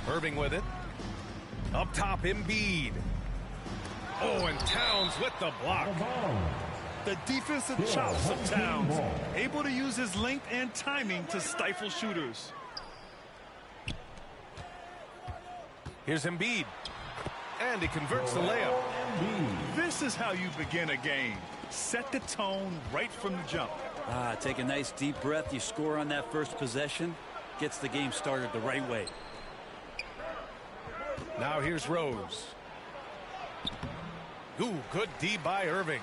Irving with it. Up top, Embiid. Oh, and Towns with the block. The defensive chops of Towns, able to use his length and timing to stifle shooters. Here's Embiid. And he converts the layup. This is how you begin a game. Set the tone right from the jump. Take a nice deep breath. You score on that first possession. Gets the game started the right way. Now here's Rose. Ooh, good D by Irving.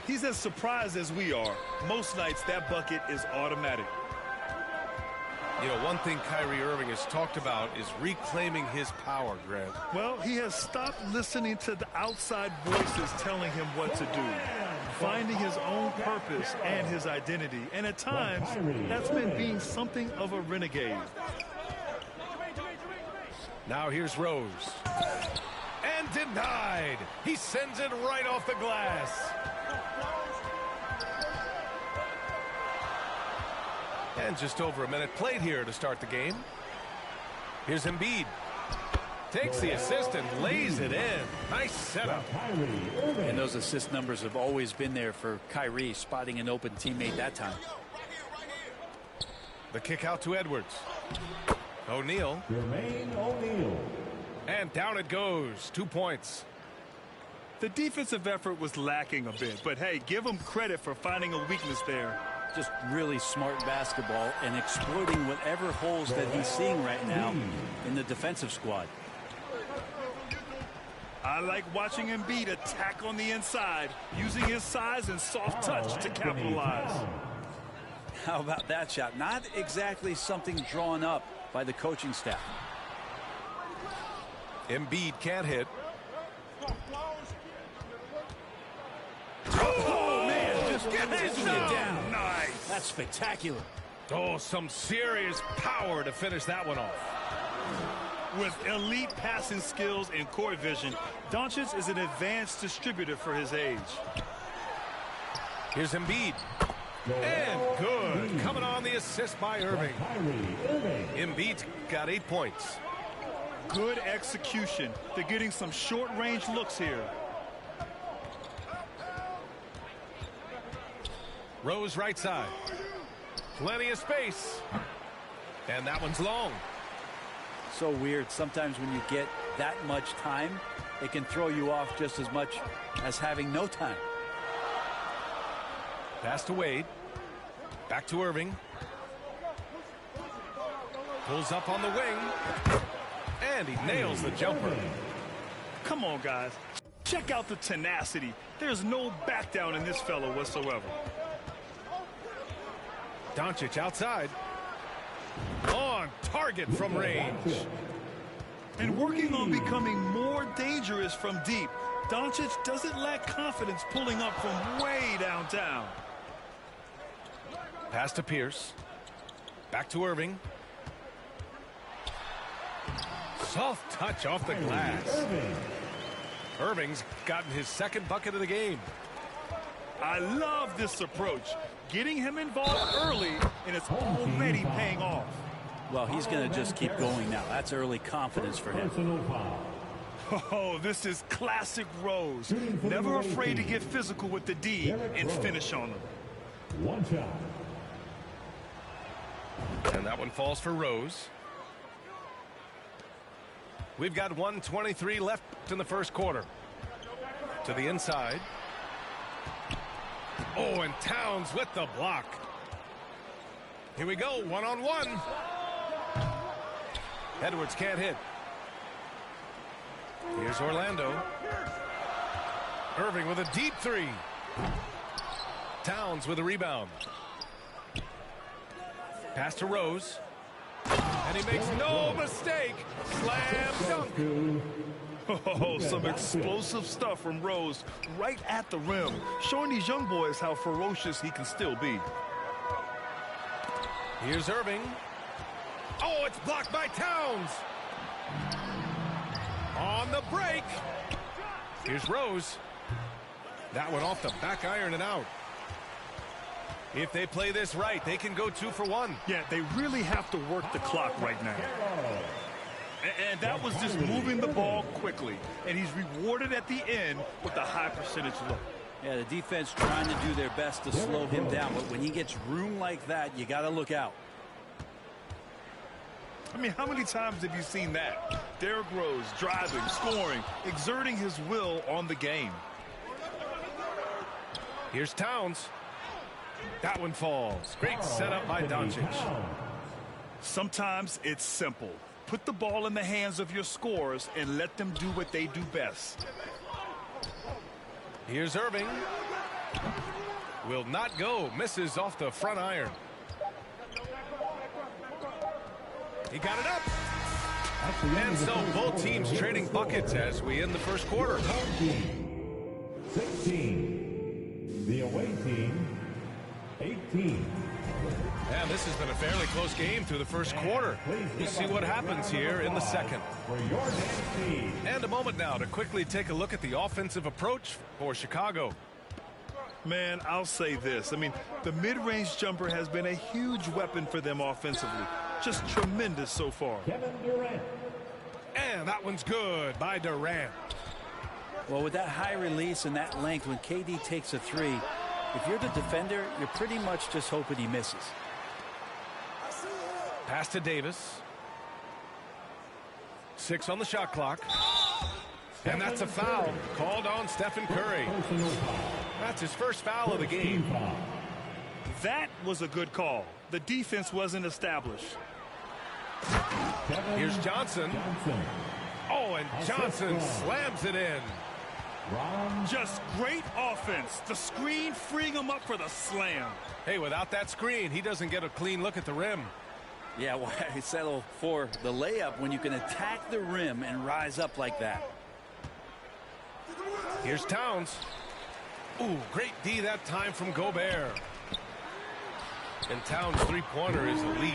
He's as surprised as we are. Most nights that bucket is automatic. You know, one thing Kyrie Irving has talked about is reclaiming his power, Grant. Well, he has stopped listening to the outside voices telling him what to do. Finding his own purpose and his identity. And at times, that's been being something of a renegade. Now here's Rose. And denied. He sends it right off the glass. And just over a minute played here to start the game. Here's Embiid. Takes the assist and lays it in. Nice setup. And those assist numbers have always been there for Kyrie, spotting an open teammate that time. The kick out to Edwards. O'Neal. And down it goes. 2 points. The defensive effort was lacking a bit, but hey, give him credit for finding a weakness there. Just really smart basketball and exploiting whatever holes that he's seeing right now in the defensive squad. I like watching Embiid attack on the inside, using his size and soft touch to capitalize. How about that shot? Not exactly something drawn up by the coaching staff. Embiid can't hit. Oh, man, just getting it down. Nice. That's spectacular. Oh, some serious power to finish that one off. With elite passing skills and court vision, Doncic is an advanced distributor for his age. Here's Embiid. And good. Coming on the assist by Irving. Embiid's got 8 points. Good execution. They're getting some short-range looks here. Rose right side. Plenty of space. And that one's long. So weird. Sometimes when you get that much time, it can throw you off just as much as having no time. Pass to Wade. Back to Irving. Pulls up on the wing. And he nails the jumper. Come on, guys. Check out the tenacity. There's no back down in this fellow whatsoever. Doncic outside. On target from range. And working on becoming more dangerous from deep. Doncic doesn't lack confidence pulling up from way downtown. Pass to Pierce. Back to Irving. Soft touch off the glass. Irving's gotten his second bucket of the game. I love this approach. Getting him involved early, and it's already paying off. Well, he's going to just keep going now. That's early confidence for him. Oh, this is classic Rose. Never afraid to get physical with the D and finish on them. One shot. And that one falls for Rose. We've got 1:23 left in the first quarter. To the inside. Oh, and Towns with the block. Here we go, one-on-one. Edwards can't hit. Here's Orlando. Irving with a deep three. Towns with a rebound. Pass to Rose. And he makes no mistake. Slam dunk. Oh, some explosive stuff from Rose right at the rim, showing these young boys how ferocious he can still be. Here's Irving. Oh, it's blocked by Towns. On the break. Here's Rose. That one off the back iron and out. If they play this right, they can go 2 for 1. Yeah, they really have to work the clock right now. And that was just moving the ball quickly. And he's rewarded at the end with a high percentage look. Yeah, the defense trying to do their best to slow him down. But when he gets room like that, you got to look out. I mean, how many times have you seen that? Derrick Rose driving, scoring, exerting his will on the game. Here's Towns. That one falls. Great setup by Doncic. Sometimes it's simple. Put the ball in the hands of your scorers and let them do what they do best. Here's Irving. Will not go. Misses off the front iron. He got it up. And so both teams trading buckets as we end the first quarter. 16. The away team, 18. And this has been a fairly close game through the first quarter. We'll see what happens here in the second. And a moment now to quickly take a look at the offensive approach for Chicago. Man, I'll say this. I mean, the mid-range jumper has been a huge weapon for them offensively. Just tremendous so far. Kevin Durant. And that one's good by Durant. Well, with that high release and that length, when KD takes a three, if you're the defender, you're pretty much just hoping he misses. Pass to Davis. 6 on the shot clock. And that's a foul called on Stephen Curry. That's his first foul of the game. That was a good call. The defense wasn't established. Here's Johnson. Oh, and Johnson slams it in. Just great offense. The screen freeing him up for the slam. Hey, without that screen, he doesn't get a clean look at the rim. Yeah, why settle for the layup when you can attack the rim and rise up like that? Here's Towns. Ooh, great D that time from Gobert. And Towns' three-pointer is elite.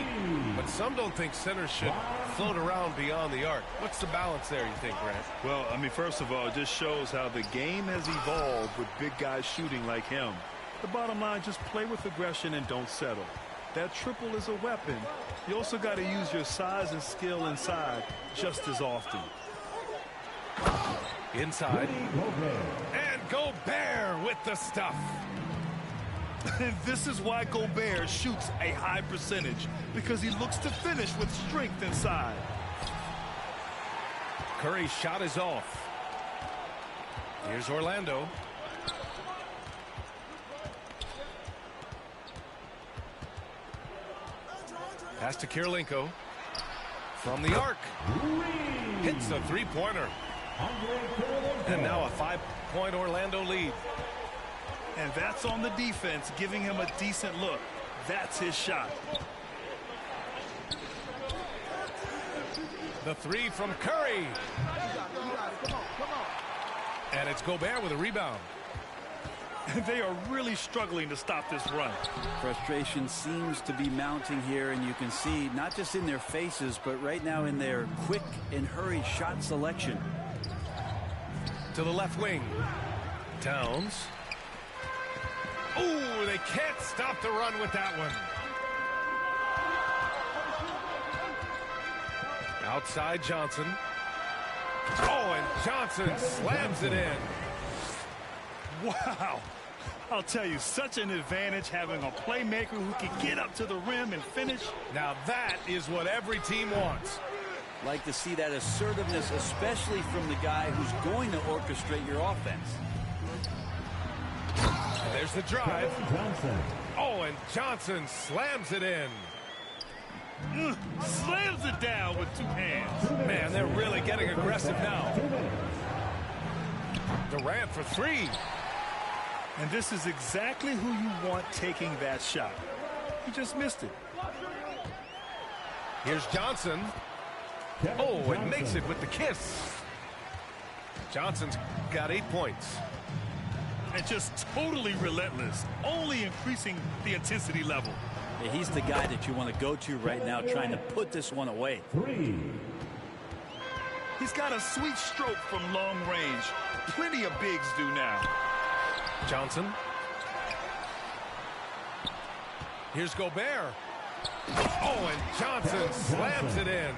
But some don't think centers should float around beyond the arc. What's the balance there, you think, Grant? Well, I mean, first of all, it just shows how the game has evolved with big guys shooting like him. The bottom line, just play with aggression and don't settle. That triple is a weapon. You also got to use your size and skill inside just as often. Inside. And Gobert with the stuff. And this is why Gobert shoots a high percentage, because he looks to finish with strength inside. Curry's shot is off. Here's Orlando. Pass to Kirilenko. From the arc. Hits the three-pointer. And now a 5-point Orlando lead. And that's on the defense, giving him a decent look. that's his shot. The three from Curry. And it's Gobert with a rebound. They are really struggling to stop this run. Frustration seems to be mounting here, and you can see not just in their faces, but right now in their quick and hurried shot selection. To the left wing. Towns. Ooh, they can't stop the run with that one. Outside Johnson. Oh, and Johnson slams it in. Wow. I'll tell you, such an advantage having a playmaker who can get up to the rim and finish. Now that is what every team wants. Like to see that assertiveness, especially from the guy who's going to orchestrate your offense. And there's the drive. Johnson. Oh, and Johnson slams it in. Slams it down with two hands. Man, they're really getting aggressive now. Durant for three. And this is exactly who you want taking that shot. He just missed it. Here's Johnson. Oh, and makes it with the kiss. Johnson's got 8 points. And just totally relentless, only increasing the intensity level. Yeah, he's the guy that you want to go to right now, trying to put this one away. 3. He's got a sweet stroke from long range. Plenty of bigs do now. Johnson. Here's Gobert. Oh, and Johnson slams it in.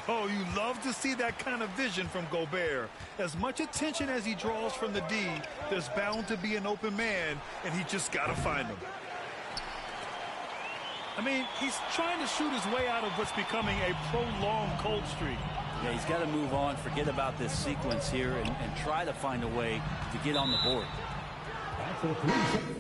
Oh, you love to see that kind of vision from Gobert. As much attention as he draws from the D, there's bound to be an open man, and he just got to find him. I mean, he's trying to shoot his way out of what's becoming a prolonged cold streak. Yeah, he's got to move on, forget about this sequence here, and try to find a way to get on the board. That's a 3.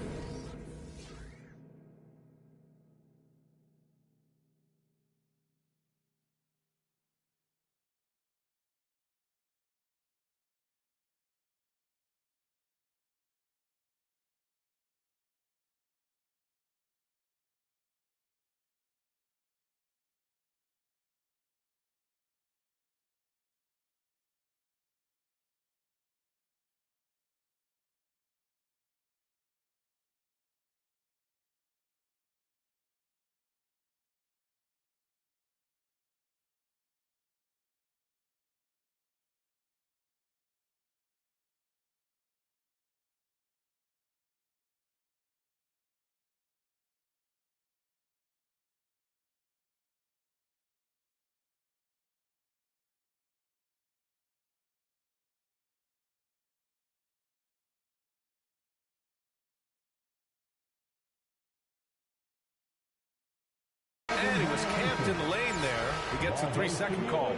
And he was camped in the lane there. He gets a 3-second call.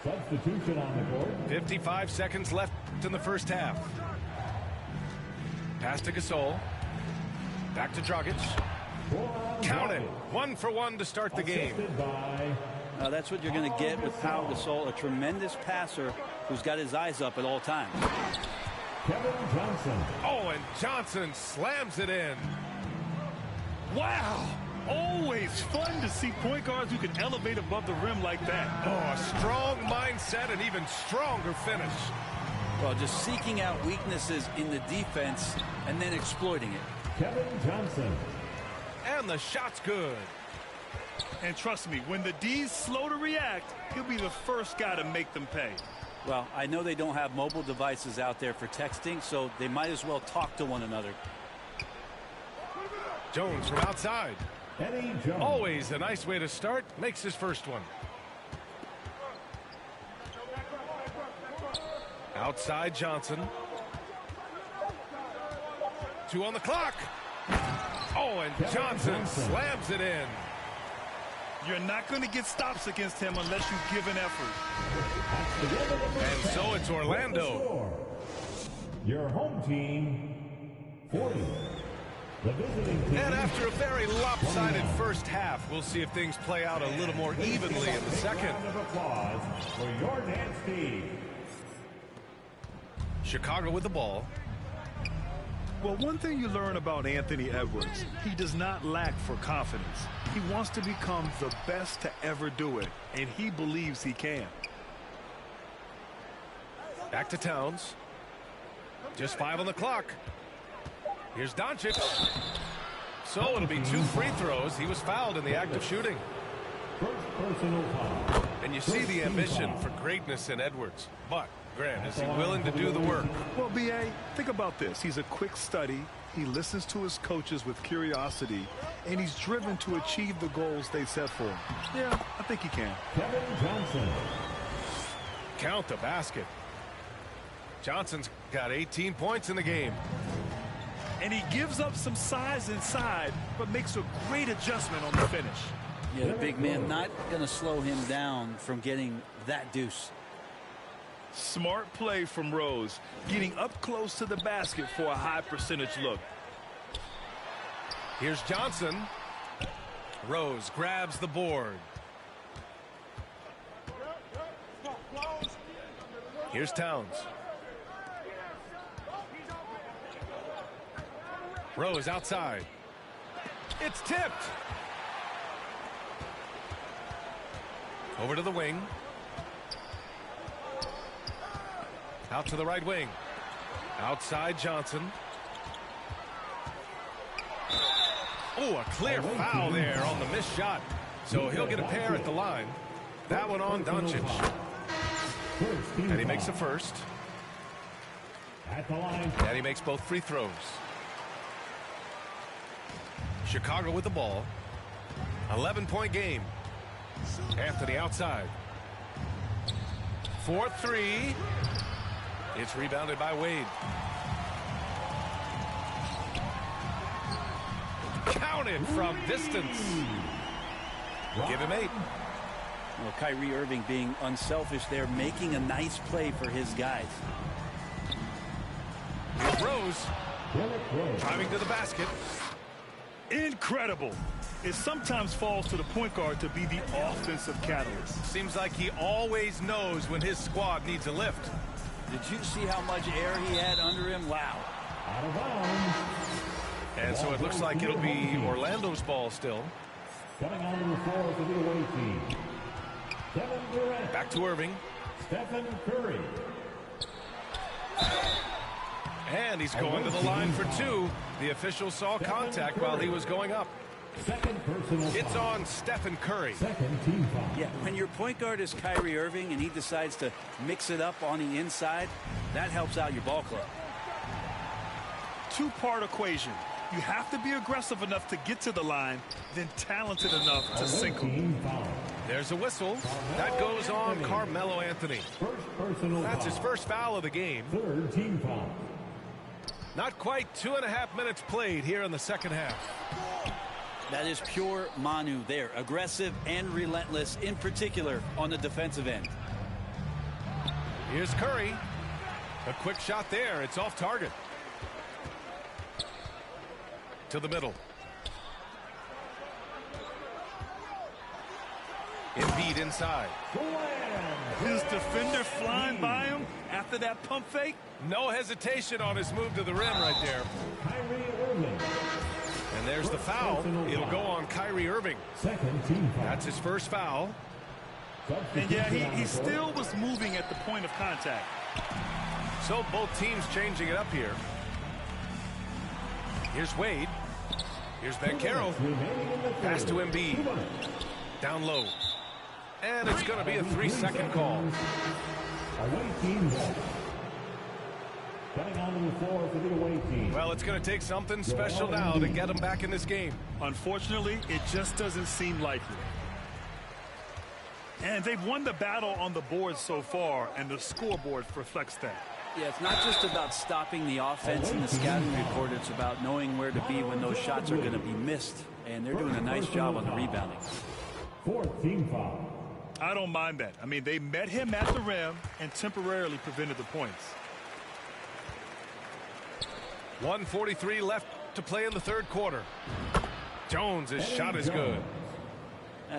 Substitution on the court. 55 seconds left in the first half. Pass to Gasol. Back to Dragic. Count it. 1 for 1 to start the game. That's what you're going to get with Pau Gasol, a tremendous passer who's got his eyes up at all times. Kevin Johnson. Oh, and Johnson slams it in. Wow. Always fun to see point guards who can elevate above the rim like that. Oh, a strong mindset and even stronger finish. Well, just seeking out weaknesses in the defense and then exploiting it. Kevin Johnson. And the shot's good. And trust me, when the D's slow to react, he'll be the first guy to make them pay. Well, I know they don't have mobile devices out there for texting, so they might as well talk to one another. Jones from outside. Eddie Jones. Always a nice way to start. Makes his first one. Outside Johnson. 2 on the clock. Oh, and Johnson slams it in. You're not going to get stops against him unless you give an effort. And so it's Orlando. Your home team, 40. The visiting team. And after a very lopsided first half, we'll see if things play out a little more evenly in the second. Round of applause for Jordan Spieth. Chicago with the ball. Well, one thing you learn about Anthony Edwards, he does not lack for confidence. He wants to become the best to ever do it, and he believes he can. Back to Towns. Just 5 on the clock. Here's Doncic. So it'll be 2 free throws. He was fouled in the act of shooting. First personal foul. And you see the ambition for greatness in Edwards. But, Grant, is he willing to do the work? Well, B.A., think about this. He's a quick study. He listens to his coaches with curiosity, and he's driven to achieve the goals they set for him. Yeah, I think he can. Kevin Johnson. Count the basket. Johnson's got 18 points in the game. And he gives up some size inside, but makes a great adjustment on the finish. Yeah, the big man not going to slow him down from getting that deuce. Smart play from Rose, getting up close to the basket for a high percentage look. Here's Johnson. Rose grabs the board. Here's Towns. Rose outside. It's tipped. Over to the wing. Out to the right wing. Outside Johnson. Oh, a clear foul there on the missed shot. So he'll get a pair at the line. That one on Doncic. And he makes the first. At the line. And he makes both free throws. Chicago with the ball. 11-point game. Anthony outside. 4-3. It's rebounded by Wade. Counted from distance. Give him 8. Well, Kyrie Irving being unselfish there, making a nice play for his guys. Here's Rose. Driving to the basket. Incredible. It sometimes falls to the point guard to be the offensive catalyst. Seems like he always knows when his squad needs a lift. Did you see how much air he had under him? Wow. Out of bounds. And so it looks like it'll be Orlando's ball still. Coming onto the floor for the away team. Kevin Durant. Back to Irving. Stephen Curry. And he's going to the line for 2. The official saw contact while he was going up. Second personal foul. It's on Stephen Curry. Second team foul. Yeah, when your point guard is Kyrie Irving and he decides to mix it up on the inside, that helps out your ball club. Two-part equation. You have to be aggressive enough to get to the line, then talented enough to sink them. Team foul. There's a whistle. That goes on Carmelo Anthony. First personal That's his foul. first foul of the game. Third team foul. Not quite 2.5 minutes played here in the second half. That is pure Manu there. Aggressive and relentless, in particular on the defensive end. Here's Curry. A quick shot there. It's off target. To the middle. Embiid inside. His defender flying by him after that pump fake. No hesitation on his move to the rim right there. Kyrie Irving. And there's the foul. It'll go on Kyrie Irving. Second team foul. That's his first foul. And yeah, he still was moving at the point of contact. So both teams changing it up here. Here's Wade. Here's Banchero. Pass to Embiid. Down low. And it's going to be a 3-second call. Away team ball. Coming onto the floor for the away team. Well, it's going to take something special now to get them back in this game. Unfortunately, it just doesn't seem likely. And they've won the battle on the board so far, and the scoreboard reflects that. Yeah, it's not just about stopping the offense in the scouting report. It's about knowing where to be when those shots are going to be missed. And they're doing a nice job on the rebounding. Fourth team foul. I don't mind that. I mean, they met him at the rim and temporarily prevented the points. 1:43 left to play in the third quarter. Jones' shot is good.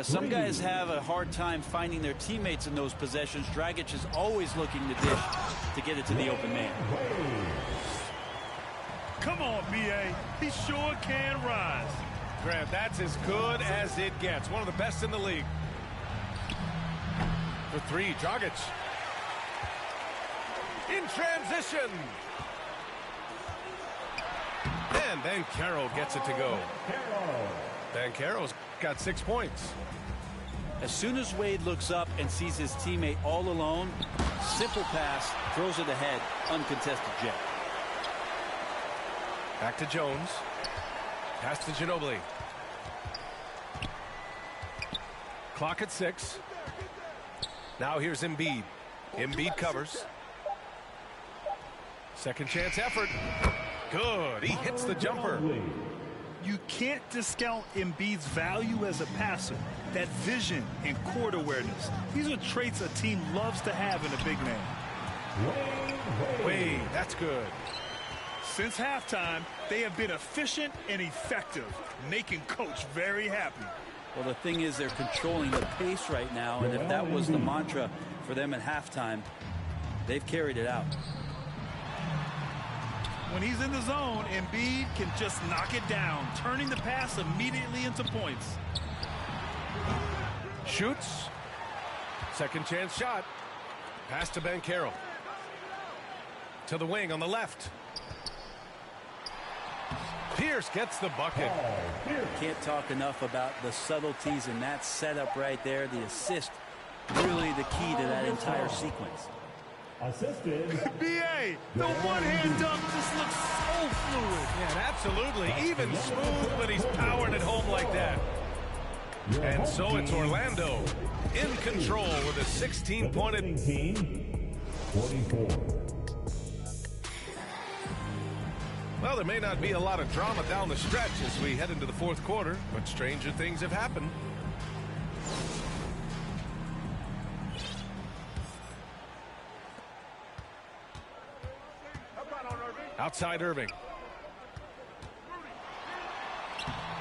Some guys have a hard time finding their teammates in those possessions. Dragic is always looking to dish to get it to the open man. Come on, B.A. He sure can rise. Grant, that's as good as it gets. One of the best in the league. For three, Dragic. In transition. And Banchero gets it to go. Banchero's got 6 points. As soon as Wade looks up and sees his teammate all alone, simple pass, throws it ahead, uncontested jet. Back to Jones. Pass to Ginobili. Clock at 6. Now here's Embiid. Embiid covers. Second chance effort. Good. He hits the jumper. You can't discount Embiid's value as a passer. That vision and court awareness. These are traits a team loves to have in a big man. Wade, that's good. Since halftime, they have been efficient and effective, making Coach very happy. Well, the thing is, they're controlling the pace right now, and if that was the mantra for them at halftime, they've carried it out. When he's in the zone, Embiid can just knock it down, turning the pass immediately into points. Shoots. Second chance shot. Pass to Banchero. To the wing on the left. Pierce gets the bucket. Can't talk enough about the subtleties in that setup right there. The assist, really the key to that entire sequence. Assisted. B.A., the one-hand dunk just looks so fluid. Yeah, absolutely. Even smooth when he's powering it home like that. And so it's Orlando in control with a 16-point team. 44. Well, there may not be a lot of drama down the stretch as we head into the fourth quarter, but stranger things have happened. Outside Irving.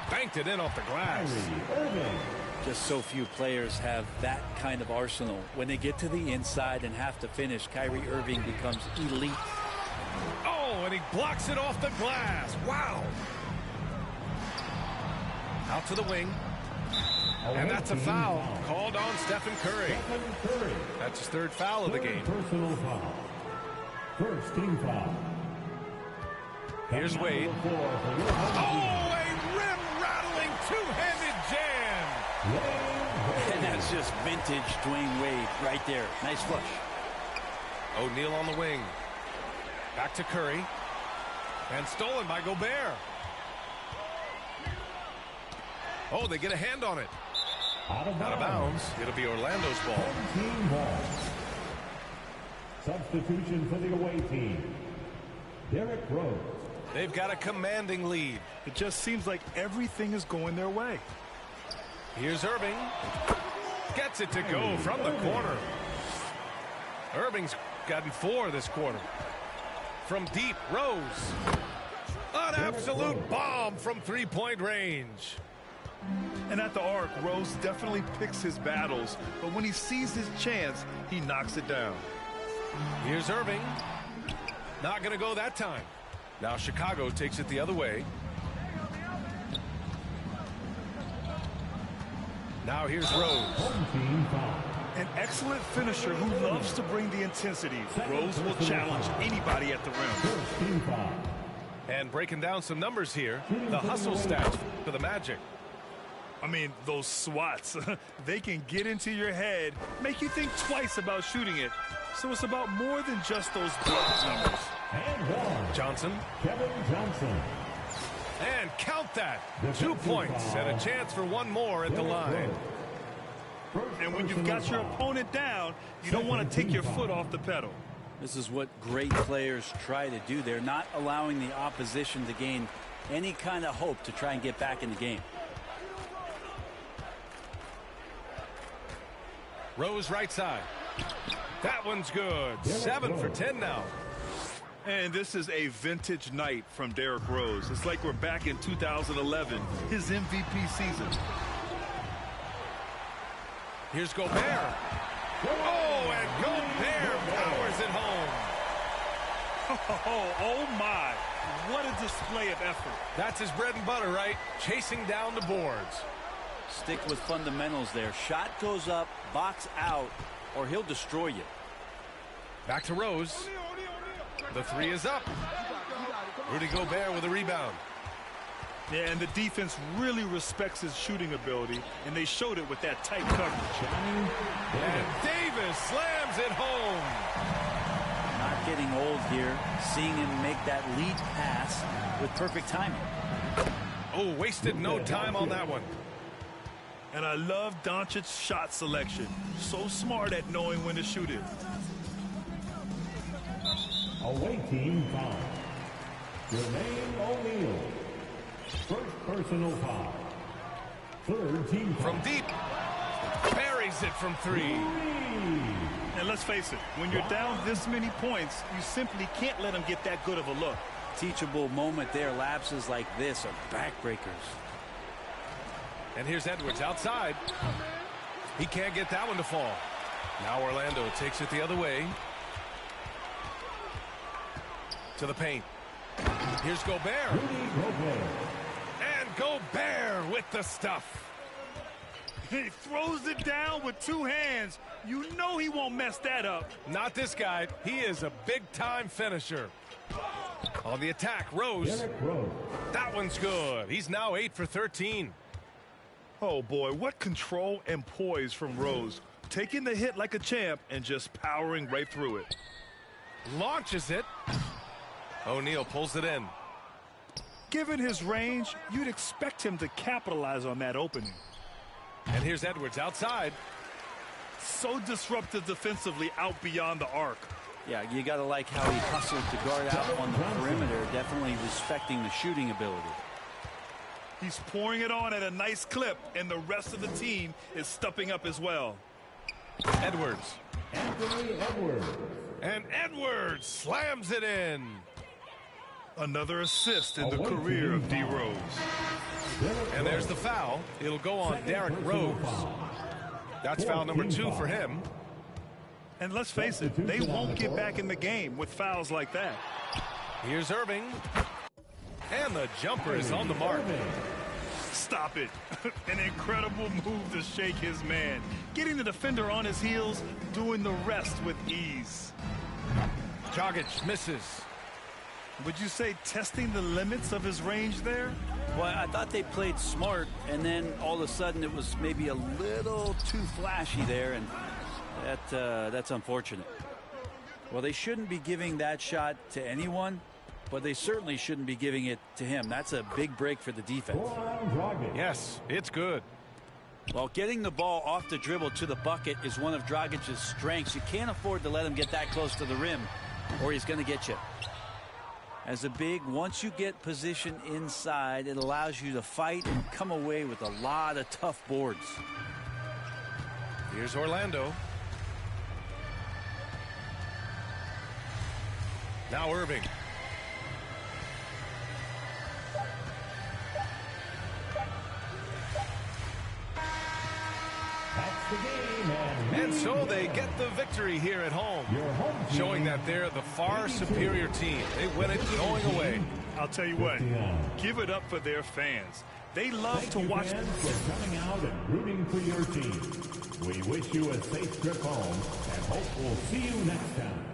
Banked it in off the glass. Just so few players have that kind of arsenal. When they get to the inside and have to finish, Kyrie Irving becomes elite. Oh, and he blocks it off the glass. Wow. Out to the wing. And that's a foul called on Stephen Curry. That's his third foul of the game. Personal foul. First team foul. Here's Wade. Oh, a rim-rattling two-handed jam. And that's just vintage Dwayne Wade right there. Nice flush. O'Neal on the wing. Back to Curry. And stolen by Gobert. Oh, they get a hand on it. Out of bounds. It'll be Orlando's ball. Team ball. Substitution for the away team. Derrick Rose. They've got a commanding lead. It just seems like everything is going their way. Here's Irving. Gets it to go from the corner. Irving's gotten 4 this quarter. From deep, Rose. An absolute bomb from three-point range. And at the arc, Rose definitely picks his battles, but when he sees his chance, he knocks it down. Here's Irving. Not going to go that time. Now Chicago takes it the other way. Now here's Rose. An excellent finisher who loves to bring the intensity. Rose will challenge anybody at the rim. And breaking down some numbers here, the hustle stats for the Magic. I mean, those swats, they can get into your head, make you think twice about shooting it. So it's about more than just those block numbers. Johnson. Kevin Johnson. And count that. 2 points and a chance for one more at the line. And when you've got your opponent down, you don't want to take your foot off the pedal. This is what great players try to do. They're not allowing the opposition to gain any kind of hope to try and get back in the game. Rose right side. That one's good. 7 for 10 now. And this is a vintage night from Derrick Rose. It's like we're back in 2011, his MVP season. Here's Gobert. Oh, and Gobert powers it home. Oh my. What a display of effort. That's his bread and butter, right? Chasing down the boards. Stick with fundamentals there. Shot goes up, box out, or he'll destroy you. Back to Rose. The three is up. Rudy Gobert with a rebound. Yeah, and the defense really respects his shooting ability, and they showed it with that tight coverage. And Davis slams it home. Not getting old here. Seeing him make that lead pass with perfect timing. Oh, wasted no time on that one. And I love Doncic's shot selection. So smart at knowing when to shoot it. Away team foul. Jermaine O'Neal. First personal foul. Third team foul. From deep. Buries it from three. And let's face it, when you're down this many points, you simply can't let them get that good of a look. Teachable moment there. Lapses like this are backbreakers. And here's Edwards outside. He can't get that one to fall. Now Orlando takes it the other way. To the paint. Here's Gobert. Rudy Gobert. And Gobert with the stuff. He throws it down with two hands. You know he won't mess that up. Not this guy. He is a big-time finisher. On the attack, Rose. Derrick Rose. That one's good. He's now 8 for 13. Oh, boy, what control and poise from Rose. Taking the hit like a champ and just powering right through it. Launches it. O'Neal pulls it in. Given his range, you'd expect him to capitalize on that opening. And here's Edwards outside. So disruptive defensively out beyond the arc. Yeah, you got to like how he hustled to guard out on the perimeter, definitely respecting the shooting ability. He's pouring it on at a nice clip, and the rest of the team is stepping up as well. Edwards. Anthony Edwards. And Edwards slams it in. Another assist in the career of D. Rose. And there's the foul. It'll go on Derrick Rose. That's foul number 2 for him. And let's face it, they won't get back in the game with fouls like that. Here's Irving. And the jumper is on the mark. Stop it. An incredible move to shake his man. Getting the defender on his heels, doing the rest with ease. Dragic misses. Would you say testing the limits of his range there? Well, I thought they played smart, and then all of a sudden it was maybe a little too flashy there, and that's unfortunate. Well, they shouldn't be giving that shot to anyone, but they certainly shouldn't be giving it to him. That's a big break for the defense. Yes, it's good. Well, getting the ball off the dribble to the bucket is one of Dragic's strengths. You can't afford to let him get that close to the rim, or he's going to get you. As a big, once you get position inside, it allows you to fight and come away with a lot of tough boards. Here's Orlando. Now Irving. That's the game. And so they get the victory here at home, showing that they're the far superior team. They win it going away. I'll tell you what, give it up for their fans. They love to watch. Thank you, fans, for coming out and rooting for your team. We wish you a safe trip home and hope we'll see you next time.